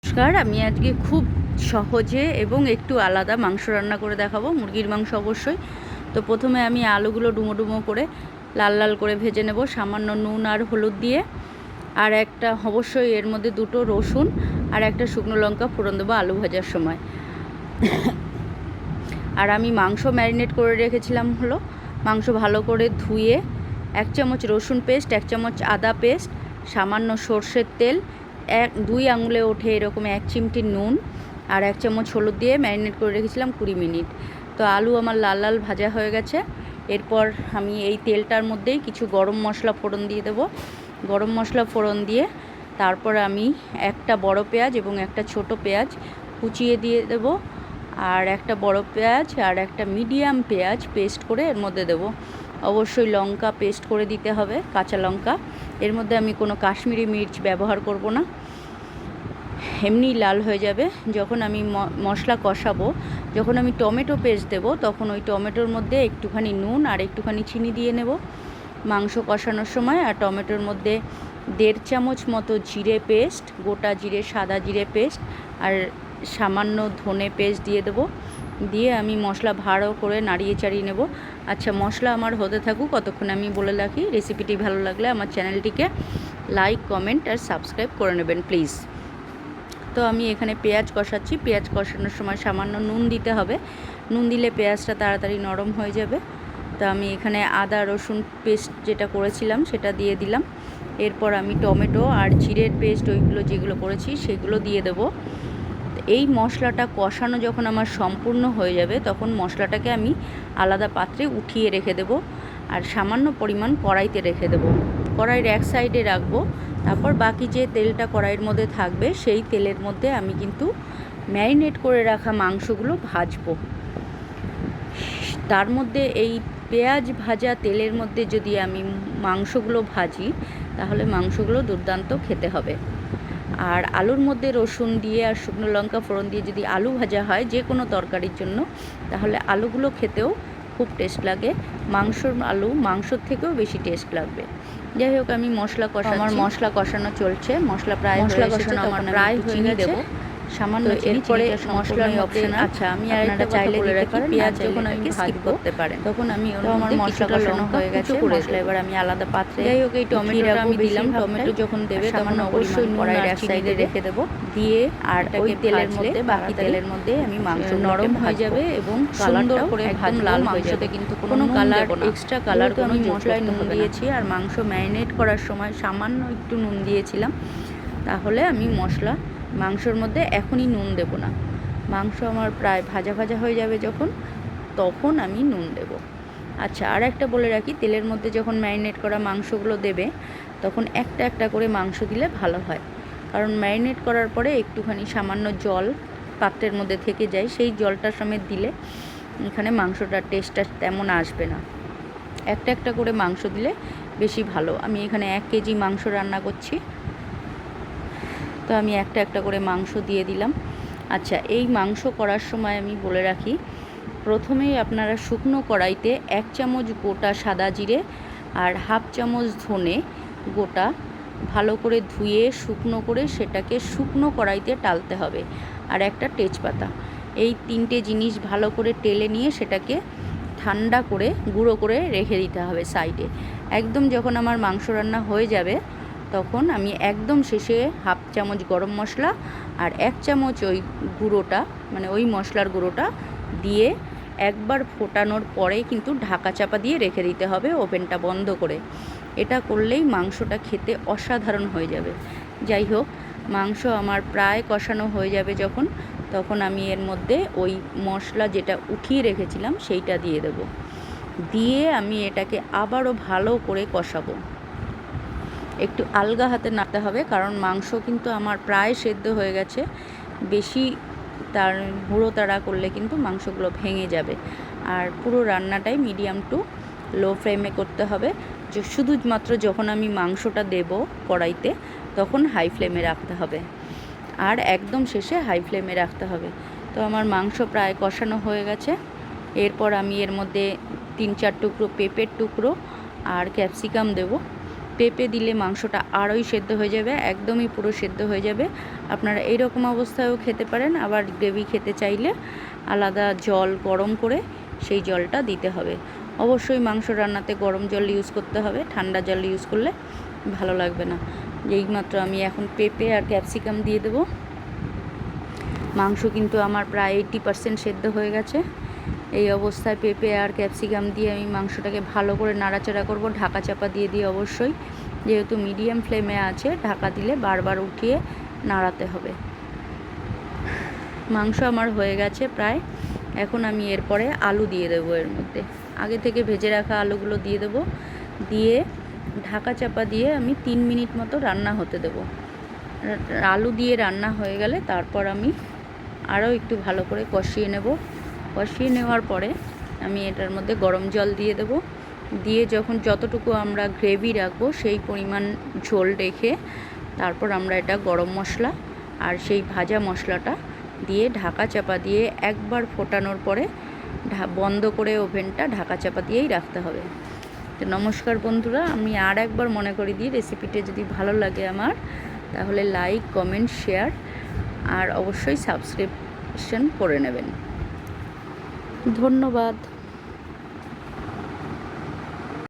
নমস্কার, আমি আজকে খুব সহজে এবং একটু আলাদা মাংস রান্না করে দেখাবো, মুরগির মাংস অবশ্যই। তো প্রথমে আমি আলুগুলো ডুমো ডুমো করে লাল লাল করে ভেজে নেব সামান্য নুন আর হলুদ দিয়ে। আর একটা অবশ্যই এর মধ্যে দুটো রসুন আর একটা শুকনো লঙ্কা ফোড়ন দেবো আলু ভাজার সময়। আর আমি মাংস ম্যারিনেট করে রেখেছিলাম মাংস ভালো করে ধুয়ে 1 চামচ রসুন পেস্ট, 1 চামচ আদা পেস্ট, সামান্য সর্ষের তেল, 2 আঙুলে ওঠে এরকম 1 চিমটি নুন আর 1 চামচ হলুদ দিয়ে ম্যারিনেট করে রেখেছিলাম 20 মিনিট। তো আলু আমার লাল লাল ভাজা হয়ে গেছে। এরপর আমি এই তেলটার মধ্যেই কিছু গরম মশলা ফোড়ন দিয়ে দেবো। গরম মশলা ফোড়ন দিয়ে তারপর আমি একটা বড় পেঁয়াজ এবং একটা ছোট পেঁয়াজ কুচিয়ে দিয়ে দেবো, আর একটা বড় পেঁয়াজ আর একটা মিডিয়াম পেঁয়াজ পেস্ট করে এর মধ্যে দেবো। অবশ্যই লঙ্কা পেস্ট করে দিতে হবে, কাঁচা লঙ্কা। এর মধ্যে আমি কোনো কাশ্মীরি মির্চ ব্যবহার করব না, এমনি লাল হয়ে যাবে। যখন আমি মশলা কষাবো, যখন আমি টমেটো পেস্ট দেবো, তখন ওই টমেটোর মধ্যে একটুখানি নুন আর একটুখানি চিনি দিয়ে নেব মাংস কষানোর সময়। আর টমেটোর মধ্যে 1.5 চামচ মতো জিরে পেস্ট, গোটা জিরে, সাদা জিরে পেস্ট আর সামান্য ধনে পেস্ট দিয়ে দেবো। দিয়ে আমি মশলা ভালো করে নাড়িয়ে চাড়িয়ে নেব। আচ্ছা, মশলা আমার হতে থাকুক, কতক্ষণ আমি বলে রাখি। রেসিপিটি ভালো লাগলে আমার চ্যানেলটিকে লাইক, কমেন্ট আর সাবস্ক্রাইব করে নেবেন প্লিজ। তো আমি এখানে পেঁয়াজ কষাচ্ছি। পেঁয়াজ কষানোর সময় সামান্য নুন দিতে হবে, নুন দিলে পেঁয়াজটা তাড়াতাড়ি নরম হয়ে যাবে। তো আমি এখানে আদা রসুন পেস্ট যেটা করেছিলাম সেটা দিয়ে দিলাম। এরপর আমি টমেটো আর জিরের পেস্ট ওইগুলো যেগুলো করেছি সেগুলো দিয়ে দেবো। এই মশলাটা কষানো যখন আমার সম্পূর্ণ হয়ে যাবে, তখন মশলাটাকে আমি আলাদা পাত্রে উঠিয়ে রেখে দেব আর সামান্য পরিমাণ কড়াইতে রেখে দেব। কড়াইয়ের এক সাইডে রাখবো। তারপর বাকি যে তেলটা কড়াইয়ের মধ্যে থাকবে, সেই তেলের মধ্যে আমি কিন্তু ম্যারিনেট করে রাখা মাংসগুলো ভাজবো। তার মধ্যে এই পেঁয়াজ ভাজা তেলের মধ্যে যদি আমি মাংসগুলো ভাজি, তাহলে মাংসগুলো দুর্দান্ত খেতে হবে। আর আলুর মধ্যে রসুন দিয়ে আর শুকনো লঙ্কা ফোড়ন দিয়ে যদি আলু ভাজা হয় যে কোনো তরকারির জন্য, তাহলে আলুগুলো খেতেও খুব টেস্ট লাগে। মাংসর থেকেও বেশি টেস্ট লাগবে। যাই হোক, আমি আমার মশলা কষানো চলছে। মশলা কষানো আমার প্রায় হয়ে গেছে। সামান্য এরপরে মশলার অপশনাল। আচ্ছা, আমি আরেকটা চাইলে বলে রাখি, পেঁয়াজ যখন আমি স্কিপ করতে পারেন, তখন আমি আমার মশলা কষানো হয়ে গেছে। মশলা এবার আমি আলাদা পাত্রে, যাই হোক, এই টমেটোটা আমি দিলাম। টমেটো যখন দেবে তখন অবশ্যই কড়াইয়ের এক সাইডে রেখে দেবো দিয়ে, আর ওই তেলের মধ্যে, বাকি তেলের মধ্যে আমি মাংস নরম হয়ে যাবে এবং সুন্দর করে একদম লাল মাংসতে কিন্তু কোনো কালার, এক্সট্রা কালার কোনো মশলায় নুন দিয়েছি। আর মাংস ম্যারিনেট করার সময় সামান্য একটু নুন দিয়েছিলাম। তাহলে আমি মাংসর মধ্যে এখনই নুন দেব না। মাংস আমার প্রায় ভাজা ভাজা হয়ে যাবে যখন, তখন আমি নুন দেব। আচ্ছা, আর একটা বলে রাখি, তেলের মধ্যে যখন ম্যারিনেট করা মাংসগুলো দেবে, তখন একটা একটা করে মাংস দিলে ভালো হয়। কারণ ম্যারিনেট করার পরে একটুখানি সামান্য জল পাত্রের মধ্যে থেকে যায়, সেই জলটার সমেত দিলে এখানে মাংসটার টেস্টটা তেমন আসবে না। একটা একটা করে মাংস দিলে বেশি ভালো। আমি এখানে 1 কেজি মাংস রান্না করছি, তো আমি একটা একটা করে মাংস দিয়ে দিলাম। আচ্ছা, এই মাংস করার সময় আমি বলে রাখি, প্রথমেই আপনারা শুকনো কড়াইতে 1 চামচ গোটা সাদা জিরে আর 1/2 চামচ ধনে গোটা ভালো করে ধুয়ে শুকনো করে সেটাকে শুকনো কড়াইতে টালতে হবে। আর একটা তেজপাতা, এই 3টে জিনিস ভালো করে টেলে নিয়ে সেটাকে ঠান্ডা করে গুঁড়ো করে রেখে দিতে হবে সাইডে। একদম যখন আমার মাংস রান্না হয়ে যাবে, তখন আমি একদম শেষে 1/2 চামচ গরম মশলা আর 1 চামচ ওই গুঁড়োটা, মানে ওই মশলার গুঁড়োটা দিয়ে একবার ফোটানোর পরেই কিন্তু ঢাকা চাপা দিয়ে রেখে দিতে হবে, ওভেনটা বন্ধ করে। এটা করলেই মাংসটা খেতে অসাধারণ হয়ে যাবে। যাই হোক, মাংস আমার প্রায় কষানো হয়ে যাবে যখন, তখন আমি এর মধ্যে ওই মশলা যেটা উঠিয়ে রেখেছিলাম সেইটা দিয়ে দেব। দিয়ে আমি এটাকে আবারও ভালো করে কষাবো। একটু আলগা হাতে নাড়তে হবে, কারণ মাংস কিন্তু আমার প্রায় সেদ্ধ হয়ে গেছে। বেশি হুড়ো তাড়া করলে কিন্তু মাংসগুলো ভেঙে যাবে। আর পুরো রান্নাটাই মিডিয়াম টু লো ফ্লেমে করতে হবে। শুধুমাত্র যখন আমি মাংসটা দেব কড়াইতে, তখন হাই ফ্লেমে রাখতে হবে, আর একদম শেষে হাই ফ্লেমে রাখতে হবে। তো আমার মাংস প্রায় কষানো হয়ে গেছে। এরপর আমি এর মধ্যে 3-4 টুকরো পেঁপের টুকরো আর ক্যাপসিকাম দেব। পেঁপে দিলে মাংসটা আরোই সেদ্ধ হয়ে যাবে, একদমই পুরো সেদ্ধ হয়ে যাবে। আপনারা এইরকম অবস্থায়ও খেতে পারেন, আবার গ্রেভি খেতে চাইলে আলাদা জল গরম করে সেই জলটা দিতে হবে। অবশ্যই মাংস রান্নাতে গরম জল ইউজ করতে হবে, ঠান্ডা জল ইউজ করলে ভালো লাগবে না। এইমাত্র আমি এখন পেঁপে আর ক্যাপসিকাম দিয়ে দেবো। মাংস কিন্তু আমার প্রায় 80% সেদ্ধ হয়ে গেছে। এই অবস্থায় পেঁপে আর ক্যাপসিকাম দিয়ে আমি মাংসটাকে ভালো করে নাড়াচাড়া করব, ঢাকা চাপা দিয়ে দিই অবশ্যই, যেহেতু মিডিয়াম ফ্লেমে আছে, ঢাকা দিলে বারবার উঠিয়ে নাড়াতে হবে। মাংস আমার হয়ে গেছে প্রায়। এখন আমি এরপরে আলু দিয়ে দেবো, এর মধ্যে আগে থেকে ভেজে রাখা আলুগুলো দিয়ে দেবো, দিয়ে ঢাকা চাপা দিয়ে আমি 3 মিনিট মতো রান্না হতে দেবো। আলু দিয়ে রান্না হয়ে গেলে তারপর আমি আরও একটু ভালো করে কষিয়ে নেব। কষিয়ে নেওয়ার পরে আমি এটার মধ্যে গরম জল দিয়ে দেব, দিয়ে যখন যতটুকু আমরা গ্রেভি রাখবো সেই পরিমাণ ঝোল রেখে তারপর আমরা এটা গরম মশলা আর সেই ভাজা মশলাটা দিয়ে ঢাকা চাপা দিয়ে একবার ফোটানোর পরে বন্ধ করে ওভেনটা ঢাকা চাপা দিয়েই রাখতে হবে। তো নমস্কার বন্ধুরা, আমি আর একবার মনে করি দিই, রেসিপিটা যদি ভালো লাগে আমার, তাহলে লাইক, কমেন্ট, শেয়ার আর অবশ্যই সাবস্ক্রিপশন করে নেবেন। ধন্যবাদ।